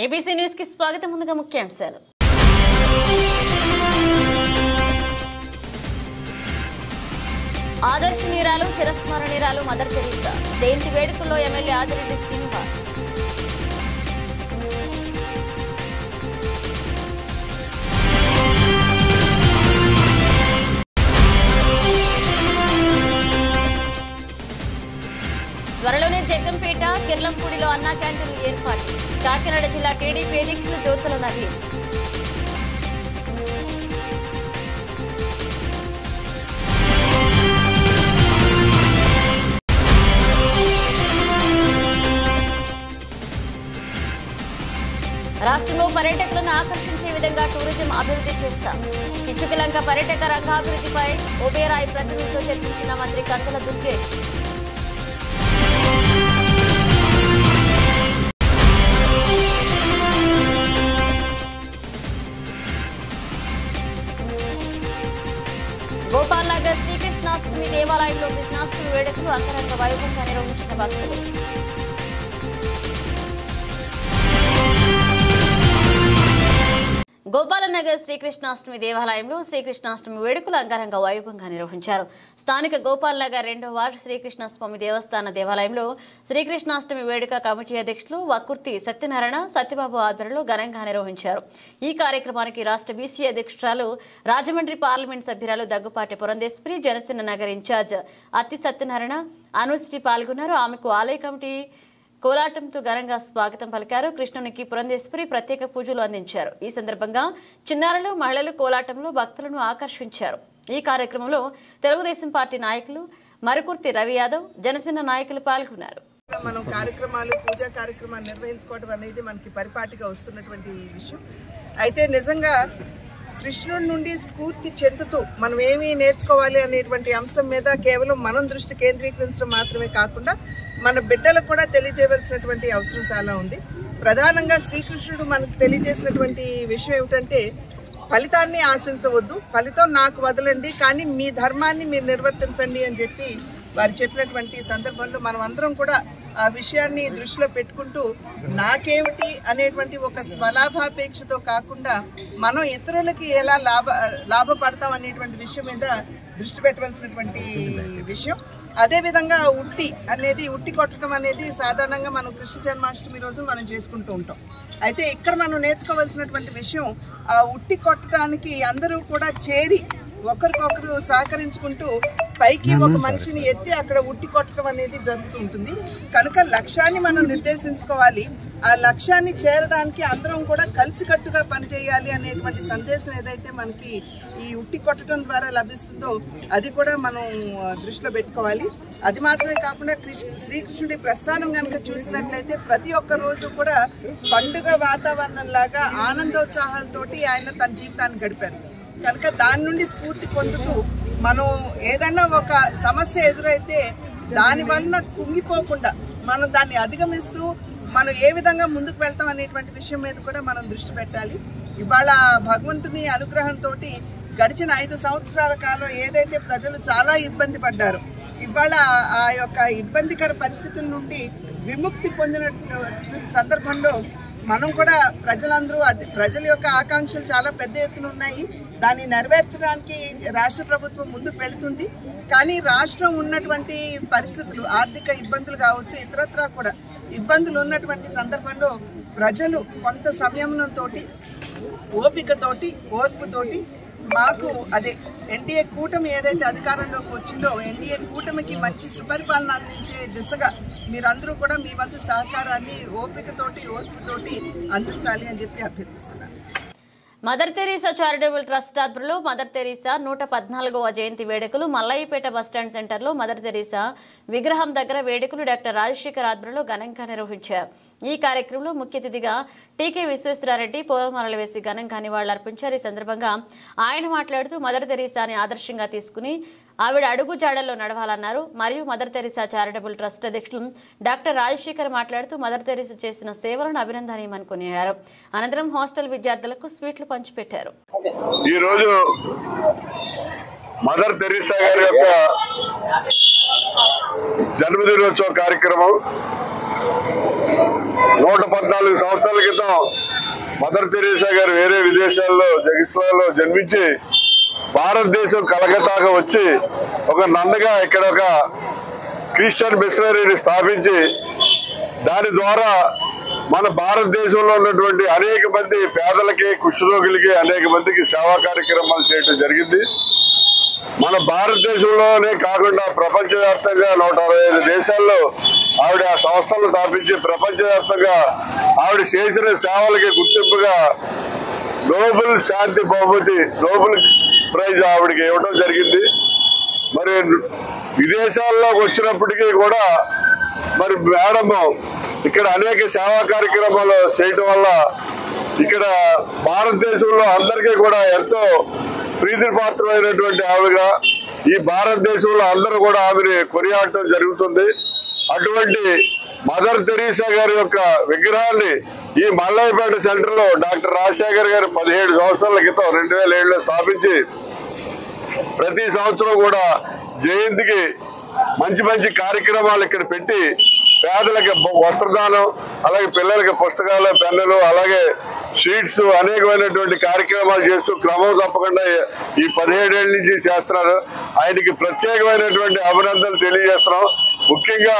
ABC news కి స్వాగతం. ముందుగా ముఖ్యాంశాలు. ఆదర్శనీయురాలు చిరస్మరణీయురాలు మదర్ తెరీసా జయంతి వేడుకల్లో ఎమ్మెల్యే ఆదిరెడ్డి శ్రీనివాస్. త్వరలోనే జగ్గంపేట కిర్లంపూడిలో అన్నా క్యాంటీన్లు ఏర్పాటు. కాకినాడ జిల్లా టీడీపీ అధ్యక్షులు జ్యోతుల నవీన్. రాష్ట్రంలో పర్యాటకులను ఆకర్షించే విధంగా టూరిజం అభివృద్ధి చేస్తాం. పిచ్చుకలంక పర్యాటక రంగాభివృద్ధిపై ఓబేరాయ్ ప్రతినిధులతో చర్చించిన మంత్రి కందుల దుర్గేష్. గోపాల్ నగర్ శ్రీకృష్ణాష్టమి దేవాలయంలో కృష్ణాష్టమి వేడుకలు అంగరంగ వైభవంగా నిర్వహించిన భక్తులు. గోపాలనగర్ శ్రీకృష్ణాష్టమి దేవాలయంలో శ్రీకృష్ణాష్టమి వేడుకలు అంగరంగ వైభవంగా నిర్వహించారు. స్థానిక గోపాలనగర్ 2వ వార్డు శ్రీకృష్ణస్వామి దేవస్థాన దేవాలయంలో శ్రీకృష్ణాష్టమి వేడుక కమిటీ అధ్యక్షులు వకుర్తి సత్యనారాయణ సత్యబాబు ఆధ్వర్యంలో ఘనంగా నిర్వహించారు. ఈ కార్యక్రమానికి రాష్ట్ర బీసీ అధ్యక్షురాలు రాజమండ్రి పార్లమెంట్ సభ్యురాలు దగ్గుపాటి పురంధేశ్వరి, జనసేన నగర్ ఇన్ఛార్జ్ అత్తి సత్యనారాయణ, అనుశ్రీ పాల్గొన్నారు. ఆమెకు ఆలయ కమిటీ కోలాటంతో ఘనంగా స్వాగతం పలికారు. కృష్ణునికి పురంధేశ్వరి ప్రత్యేక పూజలు అందించారు. ఈ సందర్భంగా చిన్నారులు, మహిళలు కోలాటంలో భక్తులను ఆకర్షించారు. ఈ కార్యక్రమంలో తెలుగుదేశం పార్టీ నాయకులు మరుకుర్తి రవి యాదవ్, జనసేన నాయకులు పాల్గొన్నారు. మనం కార్యక్రమాలు, పూజా కార్యక్రమాలు నిర్వహించుకోవడం అనేది మనకి పరిపాటిగా వస్తున్నటువంటి విషయం. అయితే నిజంగా కృష్ణుడి నుండి స్ఫూర్తి చెందుతూ మనం ఏమి నేర్చుకోవాలి అనేటువంటి అంశం మీద కేవలం మనం దృష్టి కేంద్రీకరించడం మాత్రమే కాకుండా మన బిడ్డలకు కూడా తెలియజేయవలసినటువంటి అవసరం చాలా ఉంది. ప్రధానంగా శ్రీకృష్ణుడు మనకు తెలియజేసినటువంటి విషయం ఏమిటంటే, ఫలితాన్ని ఆశించవద్దు, ఫలితం నాకు వదలండి, కానీ మీ ధర్మాన్ని మీరు నిర్వర్తించండి అని చెప్పి వారు చెప్పినటువంటి సందర్భంలో మనం అందరం కూడా ఆ విషయాన్ని దృష్టిలో పెట్టుకుంటూ నాకేమిటి అనేటువంటి ఒక స్వలాభాపేక్షతో కాకుండా మనం ఇతరులకి ఎలా లాభపడతాం అనేటువంటి విషయం మీద దృష్టి పెట్టవలసినటువంటి విషయం. అదేవిధంగా ఉట్టి కొట్టడం అనేది సాధారణంగా మనం కృష్ణ జన్మాష్టమి రోజు మనం చేసుకుంటూ ఉంటాం. అయితే ఇక్కడ మనం నేర్చుకోవాల్సినటువంటి విషయం, ఆ ఉట్టి కొట్టడానికి అందరూ కూడా చేరి ఒకరికొకరు సహకరించుకుంటూ పైకి ఒక మనిషిని ఎత్తి అక్కడ ఉట్టి కొట్టడం అనేది జరుగుతూ ఉంటుంది. కనుక లక్ష్యాన్ని మనం నిర్దేశించుకోవాలి. ఆ లక్ష్యాన్ని చేరడానికి అందరం కూడా కలిసికట్టుగా పనిచేయాలి అనేటువంటి సందేశం ఏదైతే మనకి ఈ ఉట్టి కొట్టడం ద్వారా లభిస్తుందో అది కూడా మనం దృష్టిలో పెట్టుకోవాలి. అది మాత్రమే కాకుండా శ్రీకృష్ణుడి ప్రస్థానం కనుక చూసినట్లయితే ప్రతి ఒక్క రోజు కూడా పండుగ వాతావరణం లాగా ఆనందోత్సాహాలతోటి ఆయన తన జీవితాన్ని గడిపారు. కనుక దాని నుండి స్ఫూర్తి పొందుతూ మనం ఏదైనా ఒక సమస్య ఎదురైతే దాని వలన కుంగిపోకుండా మనం దాన్ని అధిగమిస్తూ మనం ఏ విధంగా ముందుకు వెళ్తాం అనేటువంటి విషయం మీద కూడా మనం దృష్టి పెట్టాలి. ఇవాళ భగవంతుని అనుగ్రహంతో గడిచిన 5 సంవత్సరాల కాలం ఏదైతే ప్రజలు చాలా ఇబ్బంది పడ్డారో, ఇవాళ ఆ యొక్క ఇబ్బందికర పరిస్థితుల నుండి విముక్తి పొందిన సందర్భంలో మనం కూడా ప్రజల యొక్క ఆకాంక్షలు చాలా పెద్ద ఎత్తున ఉన్నాయి. దాన్ని నెరవేర్చడానికి రాష్ట్ర ప్రభుత్వం ముందుకు వెళుతుంది. కానీ రాష్ట్రం ఉన్నటువంటి పరిస్థితులు, ఆర్థిక ఇబ్బందులు కావచ్చు, ఇతరత్రా కూడా ఇబ్బందులు ఉన్నటువంటి సందర్భంలో ప్రజలు కొంత సంయమనంతో, ఓపికతోటి, ఓర్పుతోటి మాకు అదే ఎన్డీఏ కూటమి ఏదైతే అధికారంలోకి వచ్చిందో ఎన్డీఏ కూటమికి మంచి సుపరిపాలన అందించే దిశగా మీరందరూ కూడా మీ వంతు సహకారాన్ని ఓపికతోటి, ఓర్పుతోటి అందించాలి అని చెప్పి అభ్యర్థిస్తున్నాను. మదర్ తెరీసా చారిటబుల్ ట్రస్ట్ ఆధ్వర్యంలో మదర్ తెరీసా 114వ జయంతి వేడుకలు మల్లయ్యపేట బస్టాండ్ సెంటర్లో మదర్ తెరీసా విగ్రహం దగ్గర వేడుకలు డాక్టర్ రాజశేఖర్ ఆధ్వర్యంలో ఘనంగా నిర్వహించారు. ఈ కార్యక్రమంలో ముఖ్య అతిథిగా టీకే విశ్వేశ్వరారెడ్డి పూలమాలలు వేసి ఘనంగా నివాళులర్పించారు. ఈ సందర్భంగా ఆయన మాట్లాడుతూ మదర్ తెరీసాని ఆదర్శంగా తీసుకుని ఆవిడ అడుగు జాడల్లో నడవాలన్నారు. మరియు మదర్ తెరీసా చారిటబుల్ ట్రస్ట్ అధ్యక్షులు డాక్టర్ రాజశేఖర్ మాట్లాడుతూ మదర్ తెరీసా చేసిన సేవలను అభినందనీయమని కొనియాడారు. అనంతరం హాస్టల్ విద్యార్థులకు స్వీట్లు పంచిపెట్టారు. ఈ రోజు మదర్ తెరీసా గారి యొక్క జన్మదినోత్సవ కార్యక్రమం 114 సంవత్సరాల క్రితం మదర్ తెరీసా గారు వేరే విదేశాల్లో జగిస్లాలో జన్మించి భారతదేశం కలకత్తాగా వచ్చి ఒక నందగా ఇక్కడ ఒక క్రిస్టియన్ మిషనరీని స్థాపించి దాని ద్వారా మన భారతదేశంలో ఉన్నటువంటి అనేక మంది పేదలకి కుష్ఠరోగులకి అనేక మందికి సేవా కార్యక్రమాలు చేయడం జరిగింది. మన భారతదేశంలోనే కాకుండా ప్రపంచవ్యాప్తంగా 165 దేశాల్లో ఆవిడ ఆ సంస్థలు స్థాపించి ప్రపంచవ్యాప్తంగా ఆవిడ చేసిన సేవలకి గుర్తింపుగా నోబెల్ శాంతి బహుమతి నోబెల్ ప్రైజ్ ఆవిడకి ఇవ్వడం జరిగింది. మరి విదేశాల్లోకి వచ్చినప్పటికీ కూడా మరి మేడం ఇక్కడ అనేక సేవా కార్యక్రమాలు చేయటం వల్ల ఇక్కడ భారతదేశంలో అందరికీ కూడా ఎంతో ప్రీతిపాత్రమైనటువంటి ఆవిడగా ఈ భారతదేశంలో అందరూ కూడా ఆమెని కొనియాడటం జరుగుతుంది. అటువంటి మదర్ తెరీసా గారి యొక్క విగ్రహాన్ని ఈ మల్లయ్యపేట సెంటర్ లో డాక్టర్ రాజశేఖర్ గారు 17 సంవత్సరాల క్రితం 2007లో స్థాపించి ప్రతి సంవత్సరం కూడా జయంతికి మంచి మంచి కార్యక్రమాలు ఇక్కడ పెట్టి పేదలకి వస్త్రదానం, అలాగే పిల్లలకి పుస్తకాలు, పెన్నులు, అలాగే షీట్స్ అనేకమైనటువంటి కార్యక్రమాలు చేస్తూ క్రమం తప్పకుండా ఈ 17 ఏళ్ళ నుంచి చేస్తున్నారు. ఆయనకి ప్రత్యేకమైనటువంటి అభినందనలు తెలియజేస్తున్నాం. ముఖ్యంగా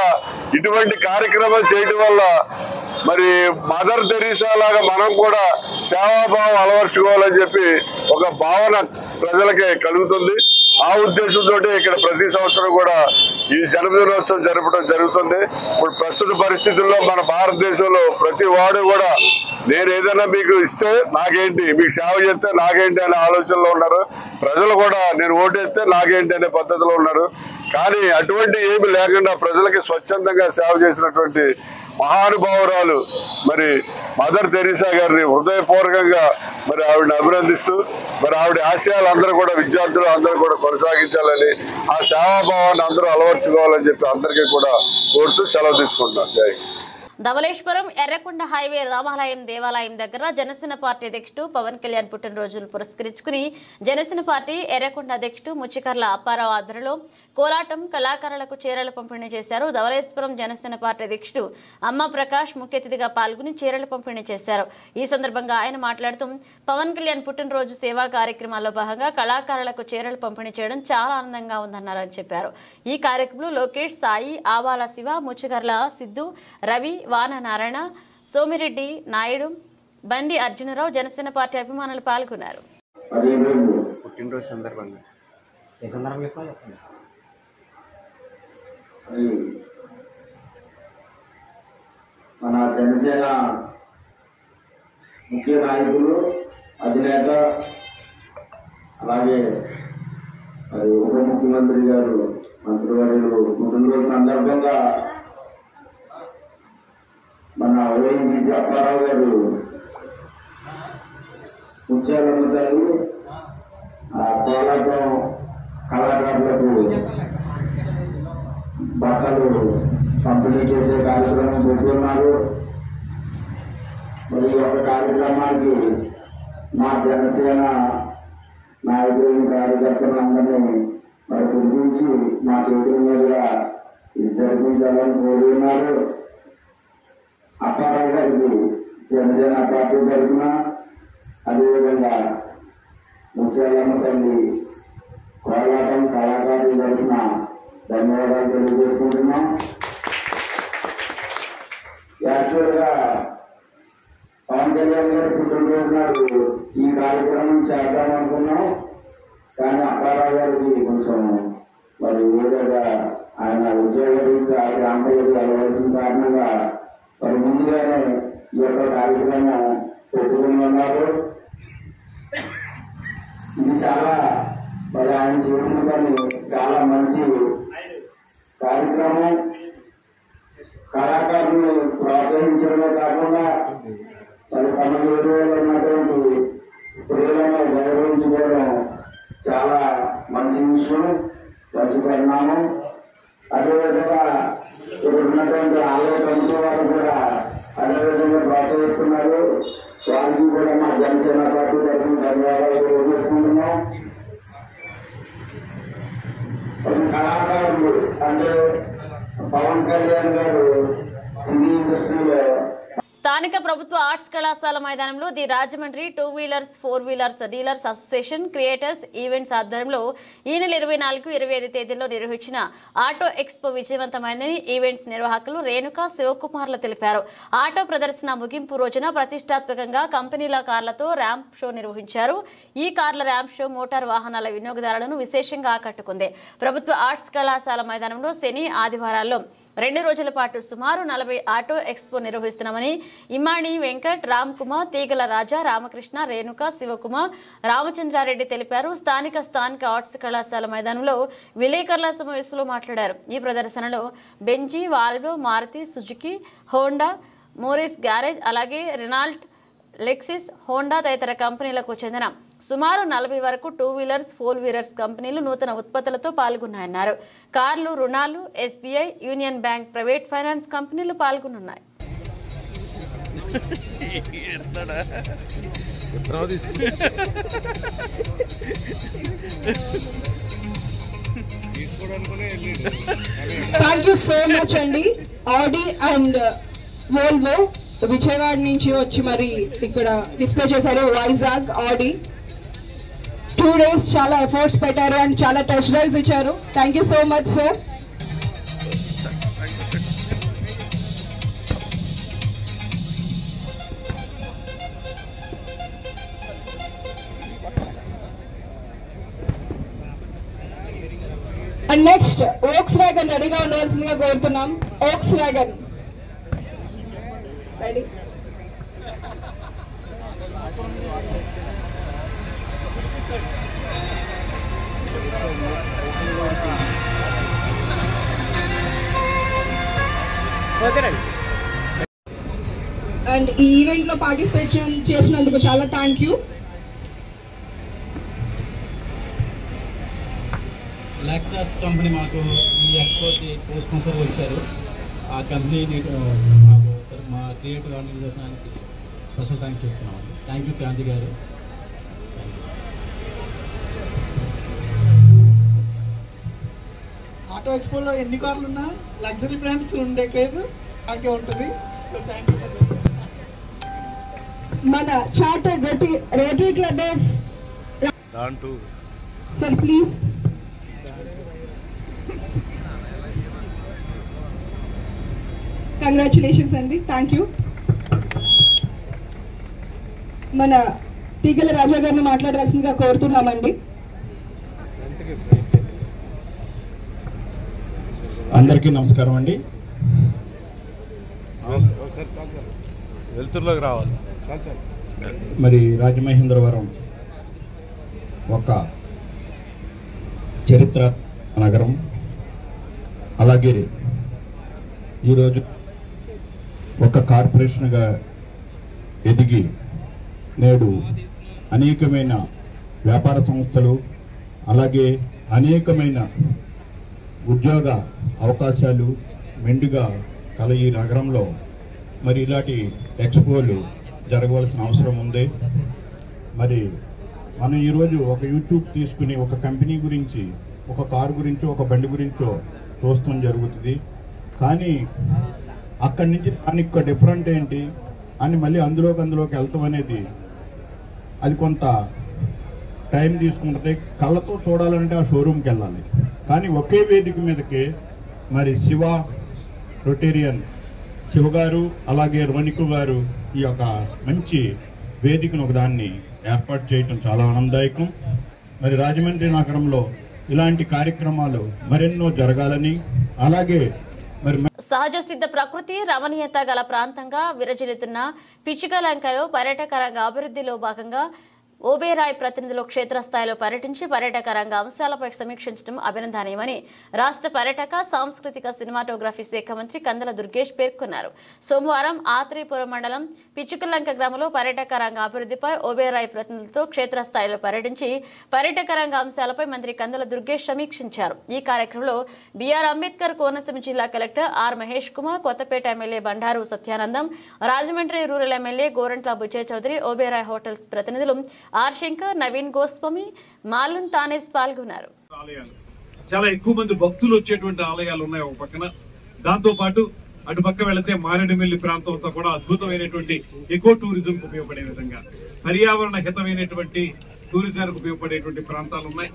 ఇటువంటి కార్యక్రమాలు చేయడం వల్ల మరి మదర్ తెరీసా లాగా మనం కూడా సేవాభావం అలవర్చుకోవాలని చెప్పి ఒక భావన ప్రజలకి కలుగుతుంది. ఆ ఉద్దేశంతో ఇక్కడ ప్రతి సంవత్సరం కూడా ఈ జన్మదినోత్సవం జరపడం జరుగుతుంది. ఇప్పుడు ప్రస్తుత పరిస్థితుల్లో మన భారతదేశంలో ప్రతి వాడు కూడా నేను ఏదైనా మీకు ఇస్తే నాకేంటి, మీకు సేవ చేస్తే నాకేంటి అనే ఆలోచనలో ఉన్నారు. ప్రజలు కూడా నేను ఓటేస్తే నాకేంటి అనే పద్ధతిలో ఉన్నారు. కానీ అటువంటి ఏమి లేకుండా ప్రజలకి స్వచ్ఛందంగా సేవ చేసినటువంటి మహానుభావురాలు మరి మదర్ తెరీసా గారిని హృదయపూర్వకంగా మరి ఆవిడని అభినందిస్తూ మరి ఆవిడ ఆశయాలు అందరూ కూడా విద్యార్థులు అందరూ కూడా కొనసాగించాలని, ఆ సేవాభావాన్ని అందరూ అలవర్చుకోవాలని చెప్పి అందరికీ కూడా కోరుతూ సెలవు తీసుకుంటున్నాను. జై. ధవళేశ్వరం ఎర్రకొండ హైవే రామాలయం దేవాలయం దగ్గర జనసేన పార్టీ అధ్యక్షుడు పవన్ కళ్యాణ్ పుట్టినరోజును పురస్కరించుకుని జనసేన పార్టీ ఎర్రకొండ అధ్యక్షుడు ముచ్చికర్ల అప్పారావు ఆధ్వర్యంలో కోలాటం కళాకారులకు చీరలు పంపిణీ చేశారు. ధవళేశ్వరం జనసేన పార్టీ అధ్యక్షుడు అమ్మ ప్రకాష్ ముఖ్య అతిథిగా పాల్గొని చీరలు పంపిణీ చేశారు. ఈ సందర్భంగా ఆయన మాట్లాడుతూ పవన్ కళ్యాణ్ పుట్టినరోజు సేవా కార్యక్రమాల్లో భాగంగా కళాకారులకు చీరలు పంపిణీ చేయడం చాలా ఆనందంగా ఉందన్నారని చెప్పారు. ఈ కార్యక్రమంలో లోకేష్, సాయి, ఆవాల శివ, ముచ్చికర్ల సిద్ధు, రవి, వాన నారాయణ, సోమిరెడ్డి నాయుడు, బండి అర్జునరావు జనసేన పార్టీ అభిమానులు పాల్గొన్నారు. పుట్టినరోజు సందర్భంగా మన జనసేన ముఖ్య నాయకులు, అధినేత, అలాగే మరి ఉప ముఖ్యమంత్రి గారు మంత్రివర్యులు పుట్టినరోజు సందర్భంగా మన ఓఎన్జీసీ అప్పారావు గారు ముత్యాలమ్మ తల్లి కోలాటం కళాకారులకు బట్టలు పంపిణీ చేసే కార్యక్రమం పెట్టుకున్నారు. మరి ఈ యొక్క కార్యక్రమానికి మా జనసేన నాయకులు, కార్యకర్తలు అందరినీ మరి పిలిపించి మా చేతుల మీదుగా ఇది జరిపించాలని కోరుతున్నారు. అప్పారావు గారికి జనసేన పార్టీ తరఫున, అదేవిధంగా ముత్యాలమ్మ తల్లి కోలాటం కళాకారుల తరఫున ధన్యవాదాలు తెలియజేసుకుంటున్నాం. యాక్చువల్గా పవన్ కళ్యాణ్ గారు పుట్టినరోజు నాడు ఈ కార్యక్రమం చేద్దామనుకున్నాం. కానీ అప్పారావు గారికి కొంచెం మరి ఏదైనా ఆయన ఉద్యోగరీత్యా ఆ ప్రాంతాలకు వెళ్ళవలసిన కారణంగా మరి ముందుగానే ఈ యొక్క కార్యక్రమం పెట్టుకుని ఉన్నారు. ఇది చాలా మరి ఆయన చేసిన పని చాలా మంచి కార్యక్రమం. కళాకారులను ప్రోత్సహించడమే కాకుండా మరి తమ ఏరియాలో ఉన్నటువంటి స్త్రీలను గౌరవించుకోవడం చాలా మంచి విషయం, మంచి పరిణామం. అదేవిధంగా ఇక్కడ ఉన్నటువంటి ఆలయ కమిటీ వారు కూడా అదేవిధంగా ప్రోత్సహిస్తున్నారు. వారికి కూడా మా జనసేన పార్టీ తరఫున ధన్యవాదాలు తెలియజేసుకుంటున్నాం. కళాకారులు అంటే పవన్ కళ్యాణ్ గారు సినీ స్థానిక ప్రభుత్వ ఆర్ట్స్ కళాశాల మైదానంలో the Rajahmundry 2 wheelers 4 wheelers dealers association creators events ఆధ్వర్యంలో ఈ నెల 24-25 తేదీల్లో నిర్వహించిన ఆటో ఎక్స్పో విజయవంతమైందని ఈవెంట్స్ నిర్వాహకులు రేణుకా శివకుమార్లు తెలిపారు. ఆటో ప్రదర్శన ముగింపు రోజున ప్రతిష్టాత్మకంగా కంపెనీల కార్లతో ర్యాంప్ షో నిర్వహించారు. ఈ కార్ల ర్యాంప్ షో మోటార్ వాహనాల వినియోగదారులను విశేషంగా ఆకట్టుకుంది. ప్రభుత్వ ఆర్ట్స్ కళాశాల మైదానంలో శని ఆదివారాల్లో 2 రోజుల పాటు సుమారు 40 ఆటో ఎక్స్పో నిర్వహిస్తున్నామని ఇమాణి వెంకట్, రామ్ కుమార్, తీగల రాజా, రామకృష్ణ, రేణుక, శివకుమార్, రామచంద్రారెడ్డి తెలిపారు. స్థానిక ఆర్ట్స్ కళాశాల మైదానంలో విలేకరుల సమావేశంలో మాట్లాడారు. ఈ ప్రదర్శనలో Benz, Volvo, Maruti Suzuki, Honda, Morris Garage, అలాగే రెనాల్ట్, లెక్సిస్, హోండా తదితర కంపెనీలకు చెందిన సుమారు 40 వరకు 2 వీలర్స్ 4 వీలర్స్ కంపెనీలు నూతన ఉత్పత్తులతో పాల్గొన్నాయన్నారు. కార్లు, రుణాలు, SBI, union bank, private finance కంపెనీలు పాల్గొనున్నాయి. థ్యాంక్ యూ సో మచ్ అండి. ఆడి అండ్ వోల్వో విజయవాడ నుంచి వచ్చి మరి ఇక్కడ డిస్ప్లే చేశారు. వైజాగ్ ఆడి 2 days చాలా ఎఫర్ట్స్ పెట్టారు అండ్ చాలా టెస్ట్ డ్రైవ్స్ ఇచ్చారు. Thank you so much sir. And next Volkswagen రెడీగా ఉండవలసిందిగా కోరుతున్నాం. Volkswagen ready. అండ్ ఈ ఈవెంట్ లో పార్టిసిపేట్ చేసినందుకు చాలా థ్యాంక్ యూ. లెక్సాస్ కంపెనీ మాకు ఈ ఎక్స్పోర్ట్కి స్పాన్సర్గా వచ్చారు. ఆ కంపెనీ మాకు మా క్రియేటివ్ ఆర్గనైజేషన్కి స్పెషల్ థ్యాంక్స్ చెప్తున్నాము. థ్యాంక్ యూ క్రాంతి గారు. ఆటో ఎక్స్పోలో ఎన్ని కార్లు ఉన్నా లగ్జరీ బ్రాండ్స్ ఉండే క్రేజ్ అలాగే ఉంటుంది. Thank you. మన chartered rotary club of sir please. Congratulations అండి. Thank you. మన తీగల రాజా గారిని మాట్లాడవలసిందిగా కోరుతున్నామండి. అందరికీ నమస్కారం అండి. వెళ్తుర్లోకి రావాలి. మరి రాజమహేంద్రవరం ఒక చరిత్ర నగరం. అలాగే ఈరోజు ఒక కార్పొరేషన్గా ఎదిగి నేడు అనేకమైన వ్యాపార సంస్థలు అలాగే అనేకమైన ఉద్యోగ అవకాశాలు మెండుగా కల ఈ నగరంలో మరి ఇలాంటి ఎక్స్పోలు జరగవలసిన అవసరం ఉంది. మరి మనం ఈరోజు ఒక యూట్యూబ్ తీసుకుని ఒక కంపెనీ గురించి, ఒక కారు గురించో, ఒక బండి గురించో చూస్తాం జరుగుతుంది. కానీ అక్కడి నుంచి దానికి డిఫరెంట్ ఏంటి అని మళ్ళీ అందులోకి వెళ్తాం అనేది అది కొంత టైం తీసుకుంటుంది. కళ్ళతో చూడాలంటే ఆ షోరూమ్కి వెళ్ళాలి. కానీ ఒకే వేదిక మీదకి మరి రొటేరియన్ శివగారు అలాగే రోనికు గారు ఈ యొక్క మంచి వేదికను ఒకదాన్ని ఏర్పాటు చేయటం చాలా ఆనందదాయకం. మరి రాజమండ్రి నగరంలో ఇలాంటి కార్యక్రమాలు మరెన్నో జరగాలని, అలాగే మరి సహజ సిద్ధ ప్రకృతి రమణీయత గల ప్రాంతంగా విరజిల్లుతున్న పిచ్చుకలంకలో పర్యాటక రంగ అభివృద్ధిలో భాగంగా ఓబేరాయ్ ప్రతినిధులు క్షేత్రస్థాయిలో పర్యటించి పర్యాటక రంగ అంశాలపై సమీక్షించడం అభినందనీయమని రాష్ట్ర పర్యాటక సాంస్కృతిక సినిమాటోగ్రఫీ శాఖ మంత్రి కందల దుర్గేష్ పేర్కొన్నారు. సోమవారం ఆత్రేయపురం మండలం పిచ్చుకలంక గ్రామంలో పర్యాటక రంగ అభివృద్ధిపై ఓబేరాయ్ ప్రతినిధులతో క్షేత్రస్థాయిలో పర్యటించి పర్యాటక రంగ అంశాలపై మంత్రి కందల దుర్గేష్ సమీక్షించారు. ఈ కార్యక్రమంలో బిఆర్ అంబేద్కర్ కోనసీమ జిల్లా collector R Mahesh Kumar, Kothapeta MLA Bandaru Satyanandam, Rajahmundry rural MLA Gorantla Butchaiah Chowdary, Oberoi hotels ప్రతినిధులు ఆర్ శంకర్, నవీన్ గోస్వామి, మాలన్ తానేస్ పాల్గొన్నారు. చాలా ఎక్కువ మంది భక్తులు వచ్చేటువంటి ఆలయాలు ఉన్నాయి ఒక పక్కన. దాంతో పాటు అటుపక్క వెళితే మారేడుమిల్లి ప్రాంతం అంతా కూడా అద్భుతమైనటువంటి ఎకో టూరిజం కు ఉపయోగపడే విధంగా పర్యావరణ హితమైనటువంటి టూరిజానికి ఉపయోగపడేటువంటి ప్రాంతాలు ఉన్నాయి.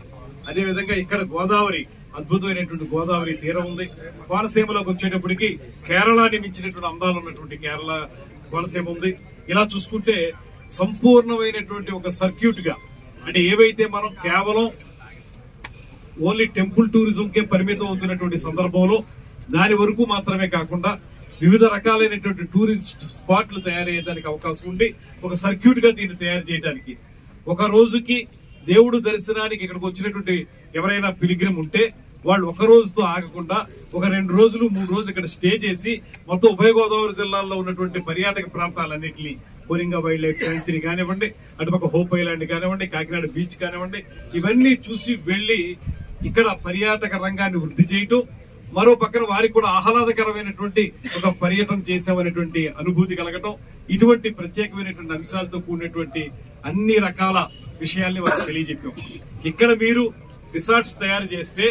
అదేవిధంగా ఇక్కడ గోదావరి అద్భుతమైనటువంటి గోదావరి తీరం ఉంది. కోనసీమలోకి వచ్చేటప్పటికి కేరళని మించినటువంటి అందాలు ఉన్నటువంటి కేరళ కోనసీమ ఉంది. ఇలా చూసుకుంటే సంపూర్ణమైనటువంటి ఒక సర్క్యూట్ గా అంటే ఏవైతే మనం కేవలం ఓన్లీ టెంపుల్ టూరిజం కే పరిమితం అవుతున్నటువంటి సందర్భంలో దాని వరకు మాత్రమే కాకుండా వివిధ రకాలైనటువంటి టూరిస్ట్ స్పాట్లు తయారయ్యేదానికి అవకాశం ఉండి ఒక సర్క్యూట్ గా దీన్ని తయారు చేయడానికి ఒక రోజుకి దేవుడు దర్శనానికి ఇక్కడికి వచ్చినటువంటి ఎవరైనా పిలిగ్రిమ్ ఉంటే వాళ్ళు ఒక రోజుతో ఆగకుండా ఒక 2 రోజులు 3 రోజులు ఇక్కడ స్టే చేసి మొత్తం ఉభయ గోదావరి జిల్లాల్లో ఉన్నటువంటి పర్యాటక ప్రాంతాలన్నింటినీ కోరింగా వైల్డ్ లైఫ్ శాంక్చురీ కానివ్వండి, అటుపక్క హోప్ ఐలాండ్ కానివ్వండి, కాకినాడ బీచ్ కానివ్వండి, ఇవన్నీ చూసి వెళ్లి ఇక్కడ పర్యాటక రంగాన్ని వృద్ధి చేయటం, మరో పక్కన వారికి కూడా ఆహ్లాదకరమైనటువంటి ఒక పర్యటన చేసామనేటువంటి అనుభూతి కలగటం, ఇటువంటి ప్రత్యేకమైనటువంటి అంశాలతో కూడినటువంటి అన్ని రకాల విషయాల్ని వారికి తెలియజెప్పాం. ఇక్కడ మీరు రిసార్ట్స్ తయారు చేస్తే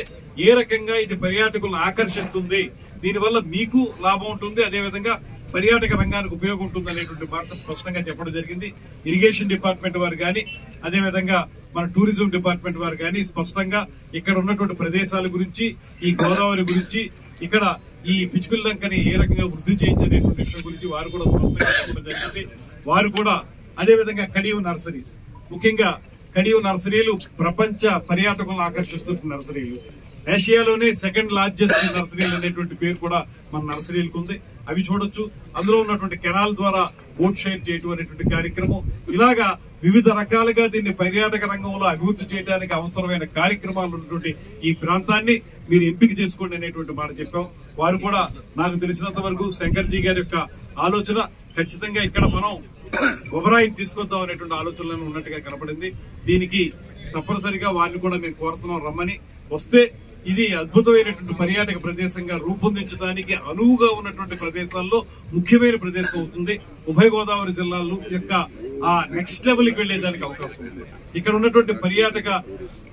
ఏ రకంగా ఇది పర్యాటకులను ఆకర్షిస్తుంది, దీనివల్ల మీకు లాభం ఉంటుంది, అదేవిధంగా పర్యాటక రంగానికి ఉపయోగం ఉంటుంది అనేటువంటి మాట స్పష్టంగా చెప్పడం జరిగింది. ఇరిగేషన్ డిపార్ట్మెంట్ వారు కానీ అదేవిధంగా మన టూరిజం డిపార్ట్మెంట్ వారు కానీ స్పష్టంగా ఇక్కడ ఉన్నటువంటి ప్రదేశాల గురించి, ఈ గోదావరి గురించి, ఇక్కడ ఈ పిచ్చుకల్లంకని ఏ రకంగా వృద్ధి చేయించనేటువంటి విషయం గురించి వారు కూడా స్పష్టంగా చెప్పడం జరిగింది. వారు కూడా అదేవిధంగా కడియం నర్సరీస్, ముఖ్యంగా కడియం నర్సరీలు ప్రపంచ పర్యాటకులను ఆకర్షిస్తున్న నర్సరీలు, ఏషియాలోనే 2nd లార్జెస్ట్ నర్సరీలు అనేటువంటి పేరు కూడా మన నర్సరీలకు ఉంది. అవి చూడొచ్చు. అందులో ఉన్నటువంటి కెనాల్ ద్వారా బోట్ షేర్ చేయటం అనేటువంటి కార్యక్రమం, ఇలాగా వివిధ రకాలుగా దీన్ని పర్యాటక రంగంలో అభివృద్ధి చేయడానికి అవసరమైన కార్యక్రమాలు ఉన్నటువంటి ఈ ప్రాంతాన్ని మీరు ఎంపిక చేసుకోండి అనేటువంటి మాట చెప్పాం. వారు కూడా నాకు తెలిసినంత వరకు శంకర్జీ గారి యొక్క ఆలోచన ఖచ్చితంగా ఇక్కడ మనం ఒబరాయిని తీసుకొద్దాం అనేటువంటి ఆలోచనలను ఉన్నట్టుగా కనపడింది. దీనికి తప్పనిసరిగా వారిని కూడా మేము కోరుతున్నాం, రమ్మని వస్తే ఇది అద్భుతమైనటువంటి పర్యాటక ప్రదేశంగా రూపొందించడానికి అనువుగా ఉన్నటువంటి ప్రదేశాల్లో ముఖ్యమైన ప్రదేశం అవుతుంది. ఉభయ గోదావరి జిల్లాల యొక్క ఆ నెక్స్ట్ లెవెల్కి వెళ్లేదానికి అవకాశం ఉంది. ఇక్కడ ఉన్నటువంటి పర్యాటక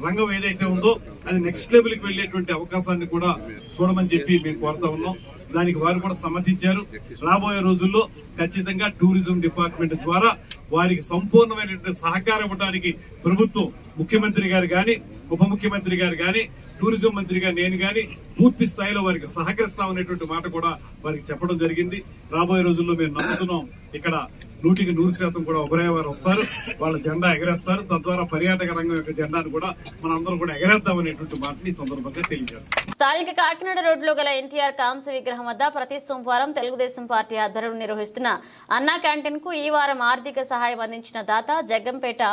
రంగం ఏదైతే ఉందో అది నెక్స్ట్ లెవెల్కి వెళ్లేటువంటి అవకాశాన్ని కూడా చూడమని చెప్పి మేము కోరుతా ఉన్నాం. దానికి వారు కూడా సమ్మతించారు. రాబోయే రోజుల్లో ఖచ్చితంగా టూరిజం డిపార్ట్మెంట్ ద్వారా వారికి సంపూర్ణమైనటువంటి సహకారం ఇవ్వడానికి ప్రభుత్వం, ముఖ్యమంత్రి గారు గాని, ఉప ముఖ్యమంత్రి గారు గాని, టూరిజం మంత్రిగా నేను గాని పూర్తి స్థాయిలో వారికి సహకరిస్తామనేటువంటి మాట కూడా వారికి చెప్పడం జరిగింది. రాబోయే రోజుల్లో మేము నమ్ముతున్నాం ఇక్కడ 100% కూడా ఒబరాయ్ వారు వస్తారు, వాళ్ళ జెండా ఎగరేస్తారు, తద్వారా పర్యాటక రంగం యొక్క జెండాను కూడా మనందరం కూడా ఎగరేద్దామనేటువంటి మాటని సందర్భంగా తెలియజేస్తాం. స్థానిక కాకినాడ రోడ్లో గల ఎన్టీఆర్ కాంస్య విగ్రహం వద్ద ప్రతి సోమవారం తెలుగుదేశం పార్టీ ఆధ్వర్యంలో నిర్వహిస్తున్న అన్నా క్యాంటీన్ కు ఈ వారం ఆర్థిక సహాయం అందించిన దాత జగ్గంపేట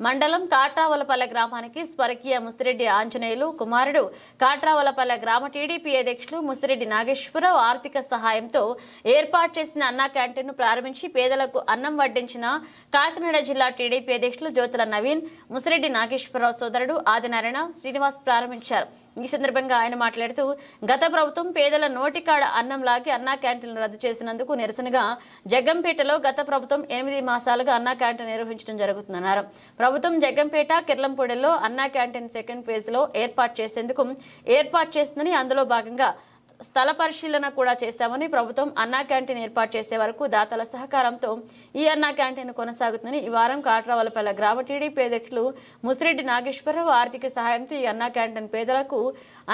మండలం కాట్రావలపల్లె గ్రామానికి స్వర్గీయ ముసిరెడ్డి ఆంజనేయులు కుమారుడు కాట్రావలపల్లె గ్రామ టీడీపీ అధ్యక్షులు ముసిరెడ్డి నాగేశ్వరరావు ఆర్థిక సహాయంతో ఏర్పాటు చేసిన అన్నా క్యాంటీన్ ను ప్రారంభించి పేదలకు అన్నం వడ్డించిన కాకినాడ జిల్లా టీడీపీ అధ్యక్షులు జ్యోతుల నవీన్, ముసిరెడ్డి నాగేశ్వరరావు సోదరుడు ఆదినారాయణ శ్రీనివాస్ ప్రారంభించారు. ఈ సందర్భంగా ఆయన మాట్లాడుతూ గత ప్రభుత్వం పేదల నోటికాడ అన్నం లాగి అన్నా క్యాంటీన్లు రద్దు చేసినందుకు నిరసనగా జగ్గంపేటలో గత ప్రభుత్వం 8 మాసాలుగా అన్నా క్యాంటీన్ నిర్వహించడం జరుగుతుందన్నారు. ప్రభుత్వం జగ్గంపేట కిర్లంపూడిలో అన్నా క్యాంటీన్ 2nd ఫేజ్ లో ఏర్పాటు చేసిందని, అందులో భాగంగా స్థల పరిశీలన కూడా చేశామని, ప్రభుత్వం అన్నా క్యాంటీన్ ఏర్పాటు చేసే వరకు దాతల సహకారంతో ఈ అన్నా క్యాంటీన్ కొనసాగుతుందని, ఈ వారం కాట్రావలపల్లె గ్రామ టీడీపీ అధ్యక్షులు ముసిరెడ్డి నాగేశ్వరరావు ఆర్థిక సహాయంతో ఈ అన్నా క్యాంటీన్ పేదలకు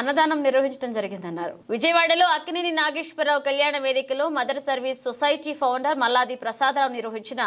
అన్నదానం నిర్వహించడం జరిగిందన్నారు. విజయవాడలో అక్కినేని నాగేశ్వరరావు కళ్యాణ వేదికలో mother service society founder Malladi Prasadarao నిర్వహించిన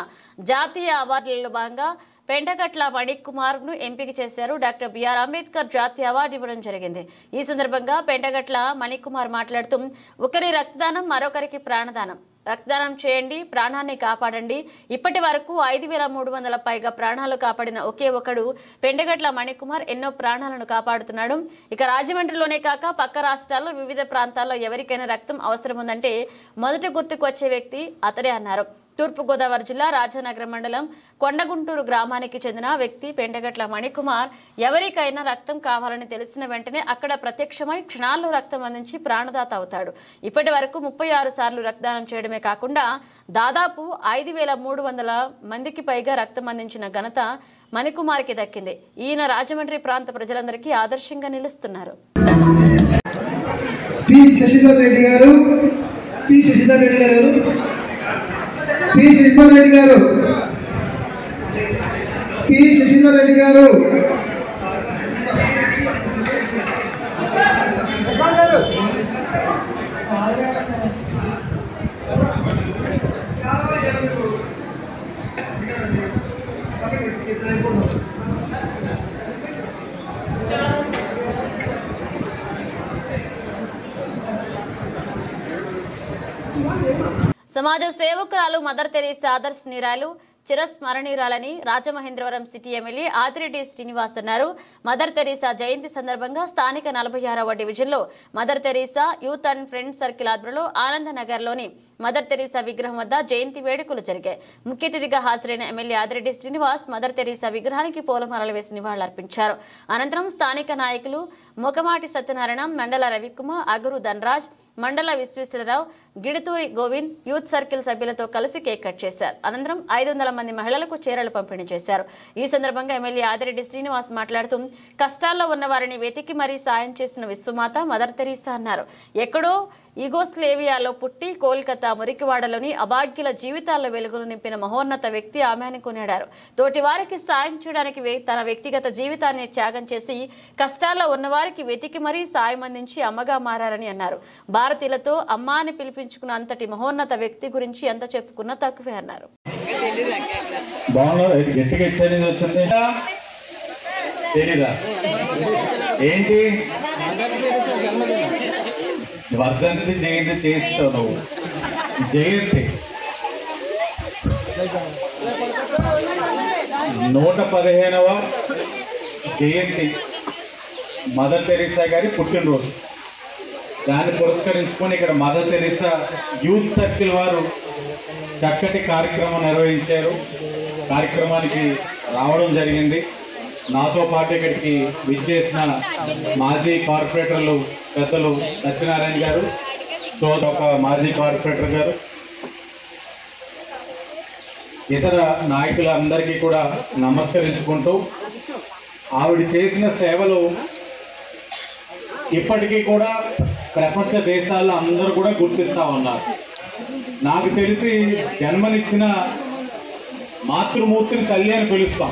జాతీయ అవార్డులలో భాగంగా పెంటగట్ల మణిక్ కుమార్ ను ఎంపిక చేశారు. డాక్టర్ బిఆర్ అంబేద్కర్ జాతీయ అవార్డు ఇవ్వడం జరిగింది. ఈ సందర్భంగా పెంటగట్ల మణిక్ కుమార్ మాట్లాడుతూ ఒకరి రక్తదానం మరొకరికి ప్రాణదానం, రక్తదానం చేయండి, ప్రాణాన్ని కాపాడండి. ఇప్పటి వరకు 5,300 పైగా ప్రాణాలు కాపాడిన ఒకే ఒకడు పెంటగట్ల మణిక్ కుమార్ ఎన్నో ప్రాణాలను కాపాడుతున్నాడు. ఇక రాజమండ్రిలోనే కాక పక్క రాష్ట్రాల్లో వివిధ ప్రాంతాల్లో ఎవరికైనా రక్తం అవసరం ఉందంటే మొదటి గుర్తుకు వచ్చే వ్యక్తి అతడే అన్నారు. తూర్పుగోదావరి జిల్లా రాజానగరం మండలం కొండగుంటూరు గ్రామానికి చెందిన వ్యక్తి పెంటగట్ల మణిక్ కుమార్ ఎవరికైనా రక్తం కావాలని తెలిసిన వెంటనే అక్కడ ప్రత్యక్షమై క్షణాల్లో రక్తం అందించి ప్రాణదాత అవుతాడు. ఇప్పటి వరకు 36 సార్లు రక్తదానం చేయడమే కాకుండా దాదాపు 5,300 మందికి పైగా రక్తం అందించిన ఘనత మణిక్ కుమార్కి దక్కింది. ఈయన రాజమండ్రి ప్రాంత ప్రజలందరికీ ఆదర్శంగా నిలుస్తున్నారు. పి శశిధర్ రెడ్డి గారు పి శశిధర్ రెడ్డి గారు, పి శశిధర్ రెడ్డి గారు, పి శశిధర్ రెడ్డి గారు, సమాజ సేవకురాలు మదర్ తెరీసా ఆదర్శనీయురాలు చిరస్మరణీయురాలని రాజమహేంద్రవరం సిటీ ఎమ్మెల్యే ఆదిరెడ్డి శ్రీనివాస్ అన్నారు. మదర్ తెరీసా జయంతి సందర్భంగా స్థానిక 46వ డివిజన్లో Mother Teresa youth and friends circle ఆధ్వర్యంలో ఆనందనగర్లోని మదర్ తెరీసా విగ్రహం వద్ద జయంతి వేడుకలు జరిగాయి. ముఖ్య అతిథిగా హాజరైన MLA Adireddy Srinivas mother Teresa విగ్రహానికి పూలమాలలు వేసి నివాళులర్పించారు. అనంతరం స్థానిక నాయకులు మొకమాటి సత్యనారాయణ, మండల రవికుమార్, అగురు ధనరాజ్, మండల విశ్వేశ్వరరావు, గిడుతూరి గోవింద్ యూత్ సర్కిల్ సభ్యులతో కలిసి కేక్ కట్ చేశారు. అనంతరం 500 మంది మహిళలకు చీరలు పంపిణీ చేశారు. ఈ సందర్భంగా ఎమ్మెల్యే ఆదిరెడ్డి శ్రీనివాస్ మాట్లాడుతూ కష్టాల్లో ఉన్న వారిని వెతికి మరీ సాయం చేసిన విశ్వమాత మదర్ తెరీసా అన్నారు. ఎక్కడో యుగోస్లేవియాలో పుట్టి కోల్కతా మురికివాడలోని అభాగ్యుల జీవితాల్లో వెలుగులు నింపిన మహోన్నత వ్యక్తి ఆమె అని కొనియాడారు. తోటి వారికి సాయం చేయడానికి తన వ్యక్తిగత జీవితాన్ని త్యాగం చేసి కష్టాల్లో ఉన్నవారికి వెతికి మరీ సాయం అందించి అమ్మగా మారారని అన్నారు. భారతీయులతో అమ్మ అని పిలిపించుకున్న అంతటి మహోన్నత వ్యక్తి గురించి ఎంత చెప్పుకున్నా తక్కువే అన్నారు. ఏంటి వర్ధంతి జయంతి చేస్తావు నువ్వు. జయంతి 115వ జయంతి మదర్ తెరీసా గారి పుట్టినరోజు. దాన్ని పురస్కరించుకొని ఇక్కడ మదర్ తెరీసా యూత్ సర్కిల్ వారు చక్కటి కార్యక్రమం నిర్వహించారు. కార్యక్రమానికి రావడం జరిగింది. నాతో పాటు ఇక్కడికి విచ్చేసిన మాజీ కార్పొరేటర్లు పెద్దలు సత్యనారాయణ గారు, ఒక మాజీ కార్పొరేటర్ గారు, ఇతర నాయకులందరికీ కూడా నమస్కరించుకుంటూ ఆవిడ చేసిన సేవలు ఇప్పటికీ కూడా ప్రపంచ దేశాల్లో అందరూ కూడా గుర్తిస్తూ ఉన్నారు. నాకు తెలిసి జన్మనిచ్చిన మాతృమూర్తిని తల్లి అని పిలుస్తాం,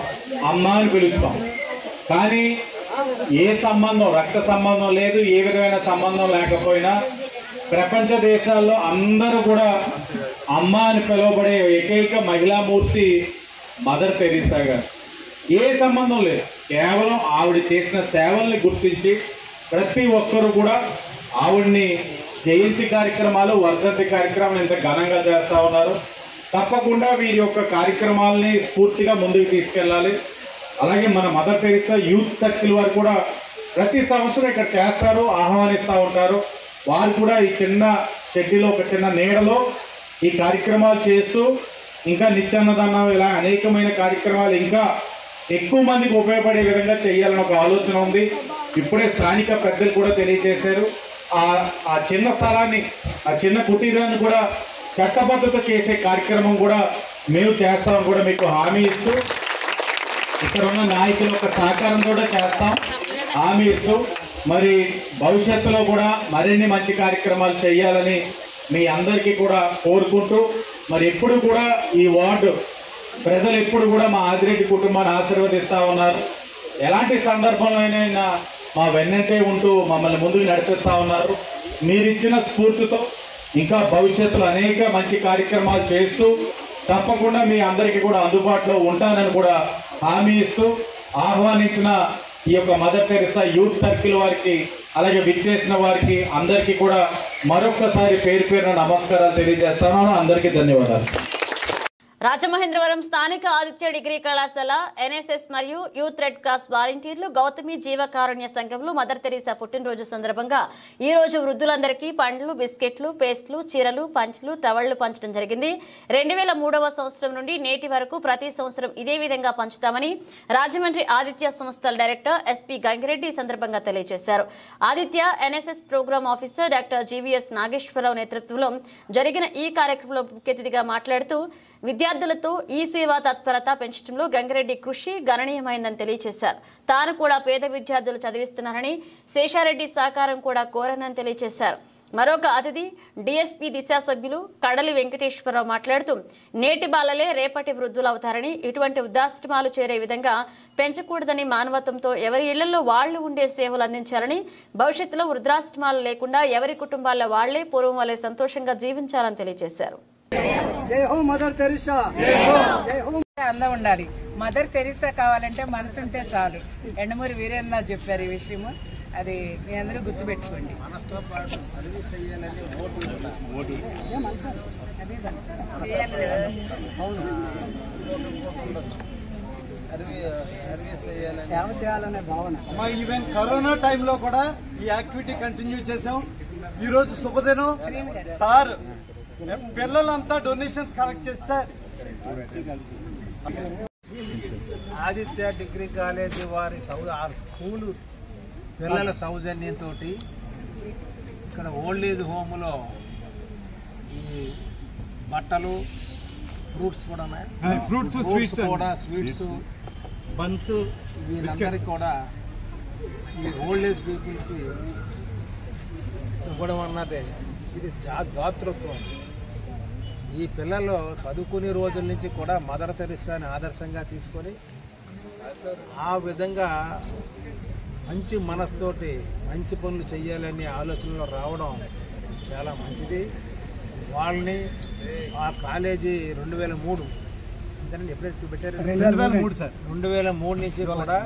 అమ్మ అని పిలుస్తాం. కానీ ఏ సంబంధం, రక్త సంబంధం లేదు, ఏ విధమైన సంబంధం లేకపోయినా ప్రపంచ దేశాల్లో అందరూ కూడా అమ్మ అని పిలువబడే ఏకైక మహిళామూర్తి మదర్ తెరీసా గారు. ఏ సంబంధం లేదు, కేవలం ఆవిడ చేసిన సేవల్ని గుర్తించి ప్రతి ఒక్కరూ కూడా ఆవిడ్ని జయంతి కార్యక్రమాలు, వర్ధంతి కార్యక్రమాలు ఇంత ఘనంగా చేస్తూ ఉన్నారు. తప్పకుండా వీరి యొక్క కార్యక్రమాలని స్ఫూర్తిగా ముందుకు తీసుకెళ్ళాలి. అలాగే మన మదర్ తెరీసా యూత్ సర్కిల్ వారు కూడా ప్రతి సంవత్సరం ఇక్కడ చేస్తారు, ఆహ్వానిస్తూ ఉంటారు. వారు కూడా ఈ చిన్న షెడ్యూలో, ఒక చిన్న నీడలో ఈ కార్యక్రమాలు చేస్తూ ఇంకా నిత్యాన్నదానం, ఇలా అనేకమైన కార్యక్రమాలు ఇంకా ఎక్కువ మందికి ఉపయోగపడే విధంగా చేయాలని ఒక ఆలోచన ఉంది. ఇప్పుడే స్థానిక పెద్దలు కూడా తెలియజేశారు. ఆ చిన్న స్థలాన్ని, ఆ చిన్న కుటీరాన్ని కూడా చట్టబద్ధత చేసే కార్యక్రమం కూడా మేము చేస్తామని కూడా మీకు హామీ ఇస్తూ, ఇక్కడ ఉన్న నాయకుల యొక్క సహకారం కూడా చేస్తాం హామీ ఇస్తూ, మరి భవిష్యత్తులో కూడా మరిన్ని మంచి కార్యక్రమాలు చేయాలని మీ అందరికీ కూడా కోరుకుంటూ, మరి ఎప్పుడు కూడా ఈ వార్డు ప్రజలు ఎప్పుడు కూడా మా ఆదిరెడ్డి కుటుంబాన్ని ఆశీర్వదిస్తూ ఉన్నారు. ఎలాంటి సందర్భంలోనైనా మా వెన్నంటే ఉంటూ మమ్మల్ని ముందుకు నడిపిస్తూ ఉన్నారు. మీరిచ్చిన స్ఫూర్తితో ఇంకా భవిష్యత్తులో అనేక మంచి కార్యక్రమాలు చేస్తూ తప్పకుండా మీ అందరికీ కూడా అందుబాటులో ఉంటానని కూడా హామీ ఇస్తూ, ఆహ్వానించిన ఈ యొక్క మదర్ తెరీసా యూత్ సర్కిల్ వారికి, అలాగే విచ్చేసిన వారికి అందరికీ కూడా మరొకసారి పేరు పేరున నమస్కారాలు తెలియజేస్తాను. అందరికీ ధన్యవాదాలు. రాజమహేంద్రవరం స్థానిక ఆదిత్య డిగ్రీ కళాశాల ఎన్ఎస్ఎస్ మరియు యూత్ రెడ్ క్రాస్ వాలంటీర్లు గౌతమి జీవకారుణ్య సంఘంలో మదర్ తెరీసా పుట్టినరోజు సందర్భంగా ఈ రోజు వృద్ధులందరికీ పండ్లు, బిస్కెట్లు, పేస్ట్లు, చీరలు, పంచులు, టవళ్లు పంచడం జరిగింది. 2003వ సంవత్సరం నుండి నేటి వరకు ప్రతి సంవత్సరం ఇదే విధంగా పంచుతామని రాజమండ్రి ఆదిత్య సంస్థల డైరెక్టర్ ఎస్పీ గంగిరెడ్డి ఈ సందర్భంగా తెలియజేశారు. Aditya NSS programme officer doctor GVS Nageswararao నేతృత్వంలో జరిగిన ఈ కార్యక్రమంలో ముఖ్య అతిథిగా మాట్లాడుతూ విద్యార్థులతో ఈ సేవా తత్పరత పెంచడంలో గంగిరెడ్డి కృషి గణనీయమైందని తెలియజేశారు. తాను కూడా పేద విద్యార్థులు చదివిస్తున్నారని, శేషారెడ్డి సహకారం కూడా కోరనని తెలియజేశారు. మరొక అతిథి డిఎస్పీ దిశ సభ్యులు కడలి వెంకటేశ్వరరావు మాట్లాడుతూ నేటి బాలలే రేపటి వృద్ధులవుతారని ఇటువంటి వృద్ధాశ్రమాలు చేరే విధంగా పెంచకూడదని మానవత్వంతో ఎవరి ఇళ్లలో వాళ్లు ఉండే సేవలు అందించాలని భవిష్యత్తులో వృద్ధాశ్రమాలు లేకుండా ఎవరి కుటుంబాల్లో వాళ్లే పూర్వం వలె సంతోషంగా జీవించాలని తెలియజేశారు. అందం ఉండాలి. మదర్ తెరిసా కావాలంటే మనసుంటే చాలు. ఎండమూరి వీరేంద్ర చెప్పారు ఈ విషయము. అది మీ అందరూ గుర్తుపెట్టుకోండి. సేవ చేయాలనే భావన. ఈవెన్ కరోనా టైంలో కూడా ఈ యాక్టివిటీ కంటిన్యూ చేసాం. ఈ రోజు శుభదినం సార్. పిల్లలంతా డొనేషన్స్ కలెక్ట్ చేస్తారు. ఆదిత్య డిగ్రీ కాలేజీ వారి స్కూలు పిల్లల సౌజన్యంతో ఇక్కడ ఓల్డ్ ఏజ్ హోమ్లో ఈ బట్టలు, ఫ్రూట్స్ కూడా ఉన్నాయి. ఫ్రూట్స్ కూడా, స్వీట్స్, బన్స్, వీళ్ళందరికీ కూడా ఈ ఓల్డ్ ఏజ్ పీపుల్కి ఇవ్వడం అన్నదే ఇది దాతృత్వం. ఈ పిల్లలు చదువుకునే రోజుల నుంచి కూడా మదర్ తెరిసాని ఆదర్శంగా తీసుకొని ఆ విధంగా మంచి మనసుతోటి మంచి పనులు చేయాలనే ఆలోచనలో రావడం చాలా మంచిది. వాళ్ళని ఆ కాలేజీ 2003 ఎప్పుడైతే పెట్టారు 2003 నుంచి కూడా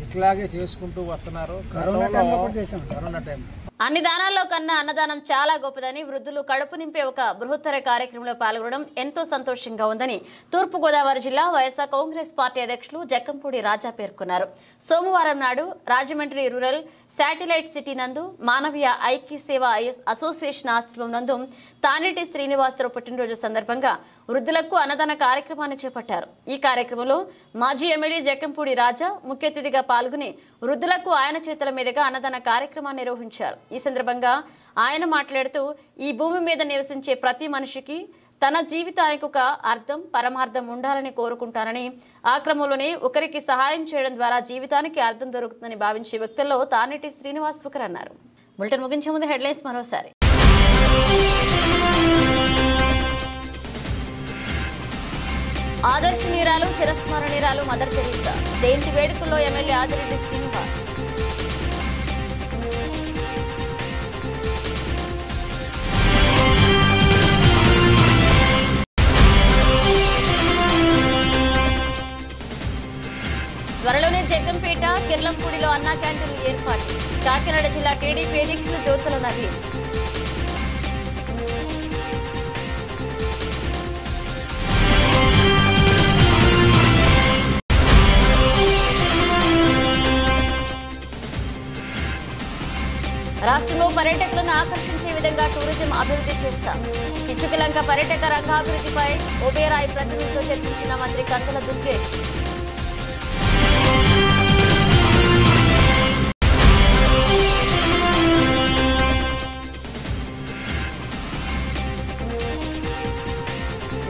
ఇట్లాగే చేసుకుంటూ వస్తున్నారు. కరోనా టైం అన్ని దానాల్లో కన్నా అన్నదానం చాలా గొప్పదని వృద్ధులు కడుపు నింపే ఒక బృహత్తర కార్యక్రమంలో పాల్గొనడం ఎంతో సంతోషంగా ఉందని తూర్పుగోదావరి జిల్లా వైఎస్ఆర్ కాంగ్రెస్ పార్టీ అధ్యక్షులు జక్కంపూడి రాజా పేర్కొన్నారు. సోమవారం నాడు రాజమండ్రి రూరల్ శాటిలైట్ సిటీ నందు మానవీయ ఐక్య సేవ అసోసియేషన్ ఆశ్రమం నందు తానేటి శ్రీనివాసరావు పుట్టినరోజు సందర్భంగా వృద్ధులకు అన్నదాన కార్యక్రమాన్ని చేపట్టారు. ఈ కార్యక్రమంలో మాజీ ఎమ్మెల్యే జక్కంపూడి రాజా ముఖ్య అతిథిగా పాల్గొని వృద్ధులకు ఆయన చేతుల మీదుగా అన్నదాన కార్యక్రమాన్ని నిర్వహించారు. ఈ సందర్భంగా ఆయన మాట్లాడుతూ ఈ భూమి మీద నివసించే ప్రతి మనిషికి తన జీవితానికి ఒక అర్థం, పరమార్థం ఉండాలని కోరుకుంటానని, ఆ క్రమంలోనే ఒకరికి సహాయం చేయడం ద్వారా జీవితానికి అర్థం దొరుకుతుందని భావించే వ్యక్తుల్లో తానేటి శ్రీనివాస్ ఒకరు అన్నారు. బులెటిన్ ముగించే ముందు హెడ్లైన్స్ మరోసారి. ఆదర్శనీయురాలు, చిరస్మరణీయురాలు మదర్ తెరీసా జయంతి వేడుకల్లో ఎమ్మెల్యే ఆదిరెడ్డి శ్రీనివాస్. త్వరలోనే జగ్గంపేట, కిర్లంపూడిలో అన్నా క్యాంటీన్లు ఏర్పాటు. కాకినాడ జిల్లా టీడీపీ అధ్యక్షులు జ్యోతుల నవీన్. రాష్ట్రంలో పర్యాటకులను ఆకర్షించే విధంగా టూరిజం అభివృద్ధి చేస్తాం. పిచ్చుకలంక పర్యాటక రంగాభివృద్ధిపై ఓబేరాయ్ ప్రతినిధులతో చర్చించిన మంత్రి కందుల దుర్గేష్.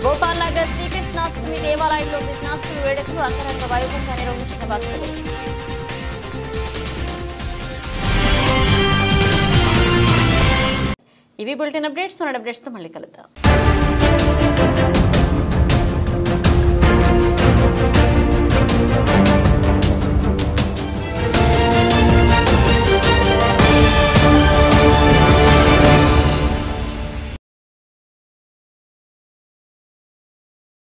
గోపాల్నగర్ శ్రీకృష్ణాష్టమి దేవాలయంలో కృష్ణాష్టమి వేడుకలు అంగరంగ వైభవంగా నిర్వహించిన భక్తులు. ఇవి బులెటిన్ అప్డేట్స్. మన అప్డేట్స్తో మళ్ళీ కలుద్దాం.